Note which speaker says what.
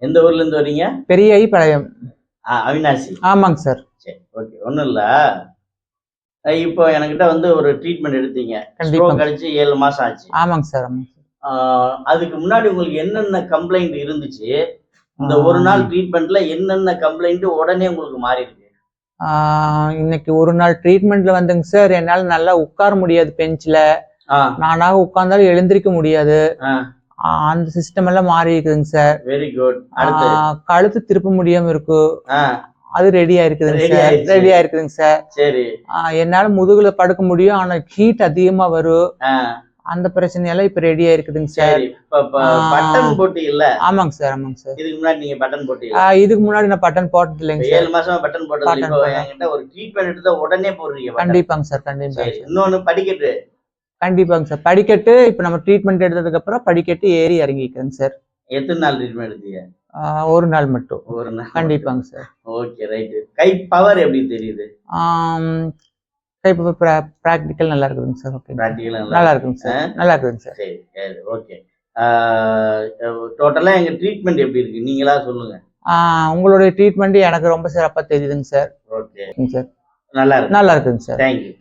Speaker 1: எந்த ஊர்ல இருந்து வரீங்க?
Speaker 2: பெரிய ஐபாளையம்.
Speaker 1: அவினாசி.
Speaker 2: ஆமாங்க சார்.
Speaker 1: சரி, ஓகே. ஒன்றும் இல்லை, இப்போ என்கிட்ட வந்து ஒரு ட்ரீட்மெண்ட் எடுத்தீங்க.
Speaker 2: கண்டிப்பா.
Speaker 1: ஸ்ட்ரோக் அடிச்சு 7 மாசம் ஆச்சு.
Speaker 2: ஆமாங்க சார். ஆமாங்க
Speaker 1: சார். அதுக்கு முன்னாடி உங்களுக்கு என்னென்ன கம்ப்ளைண்ட் இருந்துச்சு? இந்த ஒரு நாள் ட்ரீட்மெண்ட்ல என்னென்ன கம்ப்ளைண்ட் உடனே உங்களுக்கு மாறி இருக்கு?
Speaker 2: இன்னைக்கு ஒரு நாள் ட்ரீட்மெண்ட்ல வந்துங்க சார், என்னால நல்லா உட்கார முடியாது பெஞ்ச்ல. நானாக உட்கார்ந்தாலும் எழுந்திருக்க முடியாது. அந்த சிஸ்டம் எல்லாம் மாறி இருக்குதுங்க சார்.
Speaker 1: Very good.
Speaker 2: கழுத்து திருப்ப முடியாம இருக்கு, அது ரெடியா இருக்குதுங்க சார். ரெடியா இருக்குதுங்க சார்.
Speaker 1: சரி.
Speaker 2: என்னால முதுகுல படுக்க முடியும், ஆனா ஹீட் அதிகமா வரும். அந்த பிரச்சனையெல்லாம் இப்ப ரெடியா இருக்குதுங்க சார்.
Speaker 1: பட்டன் போட்டி இல்ல?
Speaker 2: ஆமாங்க சார். ஆமாங்க சார்.
Speaker 1: இதுக்கு முன்னாடி நீங்க பட்டன் போட்டீங்க?
Speaker 2: இதுக்கு முன்னாடி நான் பட்டன் போட்டது இல்லைங்க சார்.
Speaker 1: 7 மாசமா பட்டன் போட்டது. இப்போ என்கிட்ட ஒரு ட்ரீட்மெண்ட் எடுத்தா உடனே போடுறீங்க?
Speaker 2: கண்டிப்பாங்க சார். கண்டிப்பா.
Speaker 1: இன்னொன்னு படிக்கட்டு.
Speaker 2: கண்டிப்பாங்க சார். படிக்கட்டு இப்ப நம்ம ட்ரீட்மெண்ட் எடுத்ததுக்கு அப்புறம் படிக்கட்டு ஏறி இறங்கிக்கிறேங்க சார்.
Speaker 1: எத்தனை நாள் ட்ரீட்மெண்ட் எடுத்தீங்க?
Speaker 2: ஒரு நாள் மட்டும்.
Speaker 1: ஒரு நாள்.
Speaker 2: கண்டிப்பாங்க சார்.
Speaker 1: Okay, right. கை பவர் எப்படி தெரியுது?
Speaker 2: கை பிராக்டிக்கல் நல்லா இருக்குதுங்க சார். ஓகே,
Speaker 1: பிராக்டிக்கல்
Speaker 2: நல்லா இருக்குங்க சார். நல்லா இருக்குதுங்க சார்.
Speaker 1: சரி, ஓகே. டோட்டலா எங்க ட்ரீட்மெண்ட் எப்படி இருக்கு நீங்களா சொல்லுங்க.
Speaker 2: உங்களுடைய ட்ரீட்மெண்ட் எனக்கு ரொம்ப சிறப்பா தெரியுதுங்க சார்.
Speaker 1: Okay
Speaker 2: sir.
Speaker 1: நல்லா இருக்கு.
Speaker 2: நல்லா இருக்குங்க சார்.
Speaker 1: தேங்க்யூ.